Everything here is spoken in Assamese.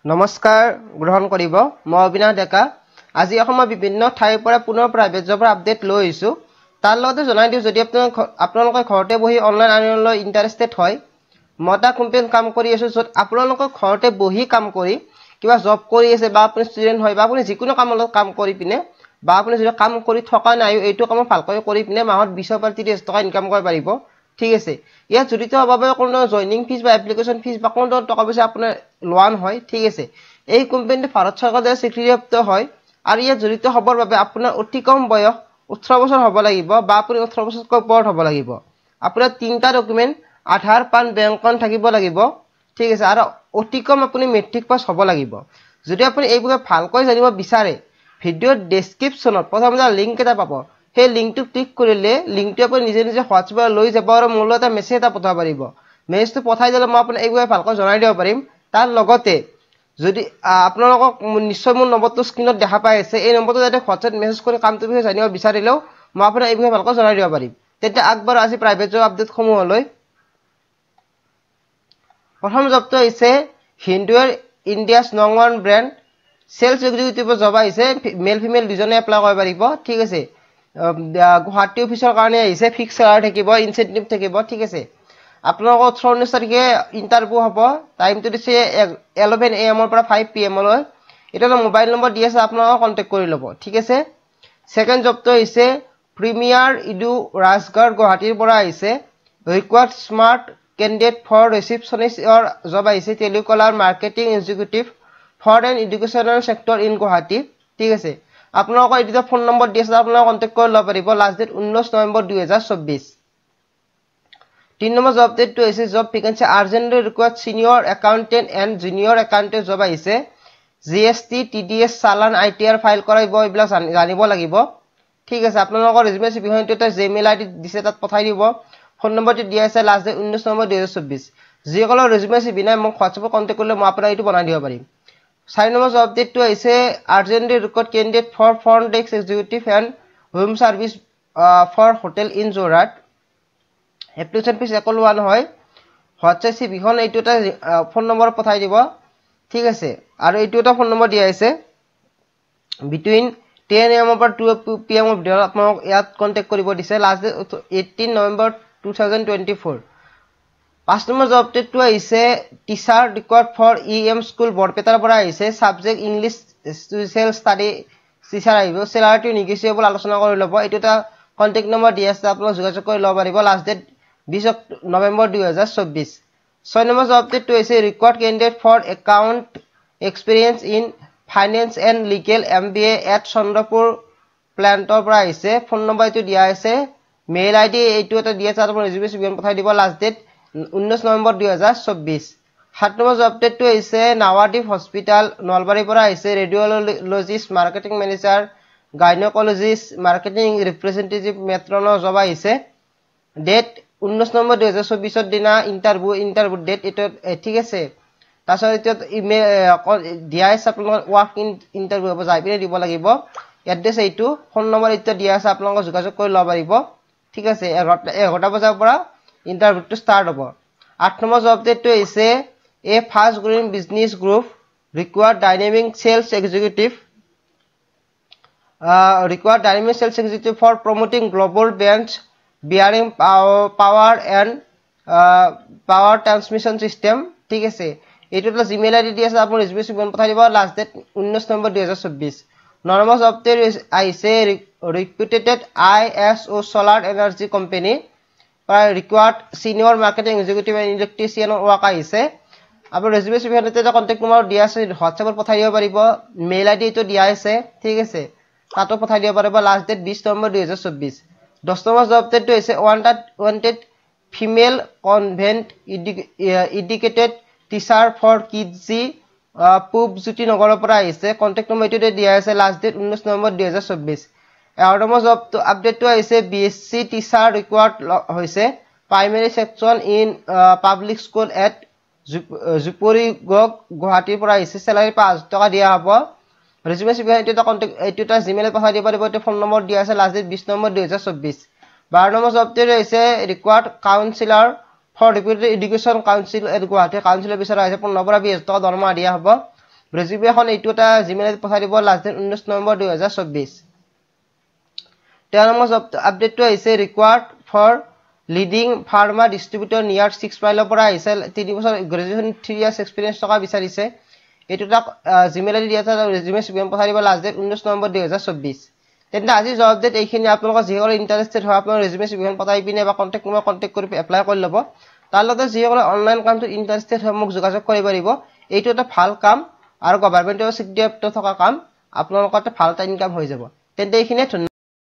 নমস্কাৰ গ্ৰহণ কৰিব মই অবিনাশ ডেকা আজি অসমৰ বিভিন্ন ঠাইৰ পৰা পুনৰ প্ৰাইভেট জবৰ আপডেট লৈ আহিছো তাৰ লগতে জনাই দিও যদি আপোনালোকে ঘৰতে বহি অনলাইন আনিবলৈ ইন্টাৰেষ্টেড হয় মই এটা কোম্পানীত কাম কৰি আছো যত আপোনালোকে ঘৰতে বহি কাম কৰি কিবা জব কৰি আছে বা আপুনি ষ্টুডেন্ট হয় বা আপুনি যিকোনো কামত কাম কৰি পিনে বা আপুনি যদি কাম কৰি থকা নাই এইটো কাম ভালকৈ কৰি পিনে মাহত 20 পৰা 30 টকা ইনকাম কৰিব পাৰিব ঠিক আছে ইয়াত জড়িত হবাবে কোনো জয়নিং ফিজ বা এপ্লিকেশন ফিজ বা কোনো টকা পইচা আপোনাৰ লোৱান হয় ঠিক আছে এই কোম্পানীটো ভাৰত চৰকাৰৰ দ্বাৰা স্বীকৃতিপ্ৰাপ্ত হয় আৰু ইয়াত জড়িত হবৰ বাবে আপোনাৰ অতি কম বয়স 18 বছৰ হ'ব লাগিব বা আপুনি 18 বছৰতকৈ ওপৰত হ'ব লাগিব আপোনাৰ তিনটা ডকুমেন্ট আধাৰ পান বেংক একাউণ্ট থাকিব লাগিব ঠিক আছে আৰু অতি কম আপুনি মেট্ৰিক পাছ হ'ব লাগিব যদি আপুনি এই বিষয়ে ভালকৈ জানিব বিচাৰে ভিডিঅ ডেসক্ৰিপচনত প্ৰথমতে লিংক এটা পাব সেই লিংকটো ক্লিক কৰিলে লিংকটো আপুনি নিজে নিজে হোৱাটছএপত লৈ যাব আৰু মোলৈ এটা মেছেজ এটা পঠাব পাৰিব মেছেজটো পঠাই দিলে মই আপোনাক এই বিষয়ে ভালকৈ জনাই দিব পাৰিম তাৰ লগতে যদি আপোনালোকক নিশ্চয় মোৰ নম্বৰটো স্ক্ৰিনত দেখা পাই আছে এই নম্বৰটো যাতে হোৱাটছএপ মেছেজ কৰি কামটো বিষয়ে জানিব বিচাৰিলেও মই আপোনাক এই বিষয়ে ভালকৈ জনাই দিব পাৰিম তেতিয়া আগবাৰ আজি প্ৰাইভেট জব আপডেট সমূহলৈ প্ৰথম জবটো হৈছে হিন্দুৱেৰ ইণ্ডিয়াছ নং 1 ব্ৰেণ্ড সেলস এক্সিকিউটিভ জব আহিছে মেল ফিমেল দুজনে এপ্লাই কৰিব পাৰিব ঠিক আছে গুৱাহাটী অফিচৰ কাৰণে আহিছে ফিক্স চেলাৰি থাকিব ইনসেন্টিভ থাকিব ঠিক আছে আপোনালোকৰ 19 তাৰিখে ইন্টাৰভিউ হ'ব টাইমটো দিছে 11 AM পৰা 5 PM লৈ এটা মোবাইল নম্বৰ দি আছে আপোনালোকে কন্টাক্ট কৰি ল'ব ঠিক আছে সেকেন্ড জবটো হৈছে প্ৰিমিয়াৰ ইডু ৰাজগড় গুৱাহাটীৰ পৰা আহিছে required smart candidate for receptionist or job আহিছে telecaller marketing executive for an educational sector in Guwahati ঠিক আছে আপোনালোকৰ এটা ফোন নম্বৰ দি আছে আপোনালোকে কন্টাক্ট কৰি ল'ব পাৰিব last date 19 November 2024 3 number job ডেটটো হৈছে job vacancy urgently required senior accountant and junior accountant job আহিছে GST TDS challan ITR file কৰাইব এইবিলাক জানিব লাগিব ঠিক আছে আপোনালোকৰ ৰেজিউমে সিবিহনটো এটা জিমেইল আইডি দিছে তাত পঠাই দিব ফোন নম্বৰটো দিয়া আছে লাষ্ট ডেট 19 নৱেম্বৰ 2024 যিসকলৰ ৰেজিউমে সিবি নাই মোক হোৱাটছএপত কন্টাক্ট কৰিলে মই আপোনাক এইটো বনাই দিব পাৰিম 4 নম্বৰ জব ডেটটো হৈছে urgently required candidate for front desk executive and home service for hotel in Jorhat application fees একো লোৱা নহয় হোৱাটছএপ সিবিখন এইটো এটা ফোন নম্বৰ পঠাই দিব ঠিক আছে আৰু এইটো এটা ফোন নম্বৰ দিয়া আছে বিটুইন 10 AM পৰা 2 PM ভিতৰত আপোনাক ইয়াত কন্টাক্ট কৰিব দিছে last date 18 November 2024 5 number job ডেটটো আহিছে teacher required for EM school বৰপেটাৰ পৰা আহিছে subject English social study teacher আহিব চেলাৰিটো নেগোচিয়েবল আলোচনা কৰি ল'ব এইটো এটা কন্টাক্ট নম্বৰ দি আছে আপোনাক যোগাযোগ কৰি ল'ব পাৰিব last date 20 November 2024 6 number job ডেটটো হৈছে required candidate for account experience in finance and legal MBA at Chandrapur প্লান্টৰ পৰা আহিছে ফোন নম্বৰ এইটো দিয়া আছে মেইল আইডি এইটো এটা দিয়া আছে আপোনাৰ ৰেজিউমে সিবিখন পঠাই দিব last date 19 November 2024 7 number job ডেটটো হৈছে নাৱাদ্বীপ হস্পিটাল নলবাৰীৰ পৰা আহিছে radiologist marketing manager gynaecologist marketing representative মেট্ৰনৰ জব আহিছে ডেট 19 নৱেম্বৰ 2024 দিনা ইন্টাৰভিউ ডেট এটো ঠিক আছে তাছৰ এটা ইমেইল দিয়া আছে আপোনালোকৰ ওয়াক ইন ইন্টাৰভিউ হ'ব যাই পিনে দিব লাগিব এড্ৰেছ এইটো ফোন নম্বৰ এইটো দিয়া আছে আপোনালোকে যোগাযোগ কৰি ল'ব পাৰিব ঠিক আছে 11টা বজাৰ পৰা ইন্টাৰভিউটো ষ্টাৰ্ট হ'ব 8 নম্বৰ জব ডেটটো হৈছে a fast growing business group required dynamic sales executive for promoting global branch bearing power and power transmission system ঠিক আছে এইটো এটা জিমেইল আইডি দি আছে আপুনি ৰেজিউমে সিবিখন পঠাই দিব last date 19 November 2024 9 number job date আহিছে reputed ISO solar energy company required senior marketing executive and electrician walk আহিছে আপোনাৰ ৰেজিউমে সিবিখনতে এটা কন্টাক্ট নম্বৰ দিয়া আছে হোৱাটছএপত পঠাই দিব পাৰিব মেইল আইডি এইটো দিয়া আছে ঠিক আছে তাতো পঠাই দিব পাৰিব last date 20 November 2024 10 number job ডেটটো হৈছে wanted female convent educated teacher for Kidzee পূব জ্যোতি নগৰৰ পৰা আহিছে কন্টাক্ট নম্বৰ এইটোতে দিয়া আছে লাষ্ট ডেট 19 নৱেম্বৰ 2024 11 নম্বৰ জবটো আপডেটটো আহিছে BSc টিচাৰ ৰিকোয়াৰ্ড হৈছে primary section in public school at Jupuri গুৱাহাটীৰ পৰা আহিছে চেলাৰি 5 টকা দিয়া হ'ব ৰেজিউমে সিবিখন এইটো কন্টাক্ট এইটো এটা জিমেইল পঠাই দিব পাৰিব এইটো ফোন নম্বৰ দিয়া আছে লাষ্ট ডেট 20 নৱেম্বৰ 2024 12 নম্বৰ জবটো হৈছে required counsellor for deputy education council at Guwahati counsellor বিচাৰা হৈছে 15 পৰা 20 টকা দৰমহা দিয়া হ'ব ৰেজিউমে এখন এইটো এটা জিমেইলত পঠাই দিব last date 19 November 2024 13 number job আপডেটটো আহিছে required for leading pharma distributor near 6 মাইলৰ পৰা আহিছে 3 বছৰ গ্ৰেজুৱেচন 3 ইয়াৰ্স এক্সপেৰিয়েন্স থকা বিচাৰিছে এইটো এটা জিমেইলত দিয়া এটা ৰেজিউমে সিবিএম পঠাই দিব লাষ্ট ডেট 19 নৱেম্বৰ 2024 তেন্তে আজি জব আপডেট এইখিনি আপোনালোকৰ যিসকলে ইন্টাৰেষ্টেড হয় আপোনালোকৰ ৰেজিউমে সিবিএম পঠাই পিনে বা কন্টাক্ট নম্বৰ কন্টাক্ট কৰি এপ্লাই কৰি ল'ব তাৰ লগতে যিসকলে অনলাইন কামটোত ইন্টাৰেষ্টেড হয় মোক যোগাযোগ কৰিব পাৰিব এইটো এটা ভাল কাম আৰু গভৰ্ণমেণ্টৰ স্বীকৃতি থকা কাম আপোনালোকৰ এটা ভাল ইনকাম হৈ যাব তেন্তে এইখিনি